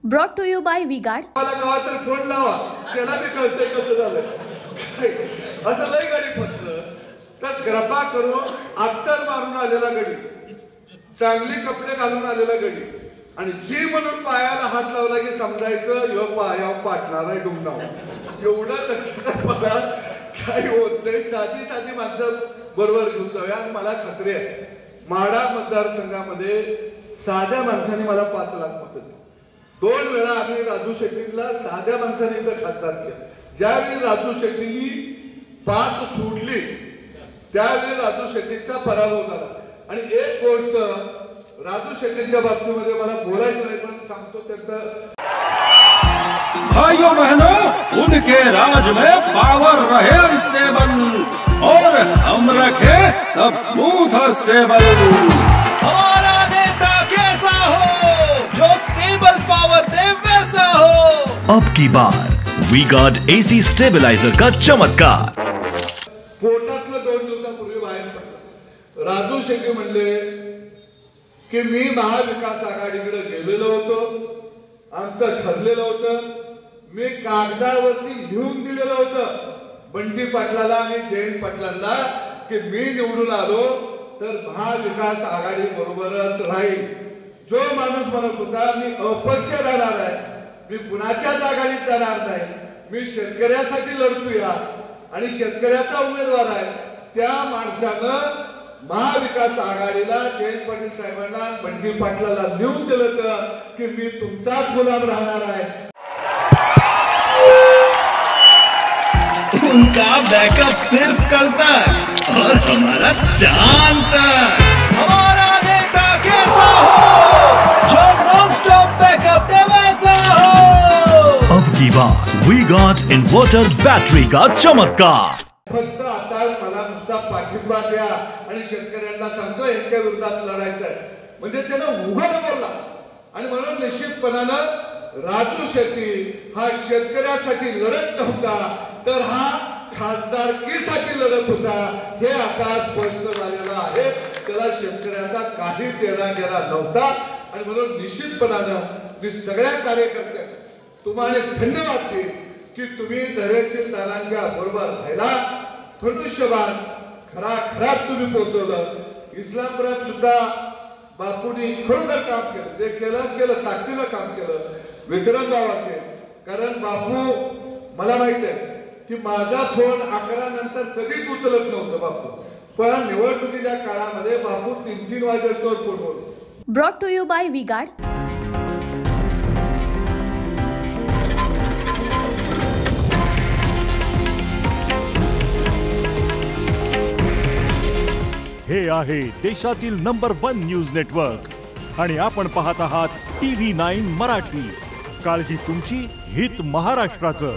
Brought to you by V-Guard. मला गावात phone लावा, त्याला मी कळतंय कसं झालं असं लय गाडी फसलं तर कृपा करून अत्तर मारून आलेला गडी, चांगली कपडे घालून आलेला गडी आणि जी म्हणून पायाला हात लावला की समजायचं ह्यो पायावर पाटणार आहे डुमणाव, एवढं लक्षात मला काही होत नाही। साधी साधी माणसं बरोबर घेऊन जाऊया। आणि मला खात्री आहे माढा मतदारसंघामध्ये साध्या माणसाने मला 5 लाख मतं दिली। 2 वेळा आम्ही राजू शेट्टीला साध्या माणसाने इथं खासदार केलं। ज्यावेळी राजू शेट्टींनी पात सोडली त्यावेळी राजू शेट्टींचा पराभव झाला। आणि एक गोष्ट राजू शेट्टींच्या बाबतीमध्ये मला बोलायचं नाही पण सांगतो, त्यांचं भाइयों बहनों, उनके राज में पावर रहे अनस्टेबल और हम रखे सब स्मूथ और स्टेबल। हमारा नेता कैसा हो जो स्टेबल पावर दे वैसा हो। अब की बार वी-गार्ड एसी स्टेबलाइजर का चमत्कार। पोटातलं 2 दिवसापूर्वी बाहेर पडलं। राजू शेट्टी म्हणले की मी महाविकास आघाडीकडे गेलेलो होतो, आमचं ठरलेलं होतं, मी कागदावरती लिहून दिलेलं होतं बंटी पाटलाला आणि जयंत पाटलांना की मी निवडून आलो तर महाविकास आघाडी बरोबरच राहील। जो माणूस म्हणत होता मी अपक्ष राहणार आहे, मी कुणाच्याच आघाडीत जाणार नाही, मी शेतकऱ्यासाठी लढतोय आणि शेतकऱ्याचा उमेदवार आहे, त्या माणसानं महाविकास आघाडीला जयंत पाटील साहेबांना बंटी पाटलाला लिहून दिलं तर की मी तुमचाच गुलाम राहणार आहे। उनका बैकअप सिर्फ कल तक और हमारा चांद तक। हमारा नेता कैसा हो जो नॉन स्टॉप बैकअप दे वैसा हो। अब की बार वी-गार्ड इन्वर्टर बैटरी का चमत्कार। फक्त आता मला नुसता पाठिंबा द्या आणि शेतकऱ्यांना सांगतो यांच्या विरोधात लढायचं आहे म्हणजे त्यानं उघड बोलला। आणि म्हणून निश्चितपणानं राजू शेट्टी हा शेतकऱ्यासाठी लढत नव्हता तर हा खासदारकीसाठी लढत होता, हे आता स्पष्ट झालेलं आहे। त्याला शेतकऱ्याचा काही देणा घेणा नव्हता। आणि म्हणून निश्चितपणानं मी सगळ्या कार्यकर्त्यांना तुम्हाला धन्यवाद देईन की तुम्ही धैर्यशील दादांच्या बरोबर राहिला, धनुष्यबाण खरात तुम्ही पोहोचवलं। इस्लामपुरात सुद्धा बापूंनी खरोखर काम केलं, जे केलं ताकदीनं काम केलं। विक्रमगाव असेल, कारण बापू मला माहित आहे की माझा फोन 11 नंतर कधीच उचलत नव्हतं बापू, पण निवडणुकीच्या काळामध्ये बापू 3-3 वाजेस्तोवर फोन बोलतो। Brought to you by V-Guard. हे आहे देशातील नंबर 1 न्यूज नेटवर्क आणि आपण पाहत आहात TV9 मराठी। काळजी तुमची, हित महाराष्ट्राचं।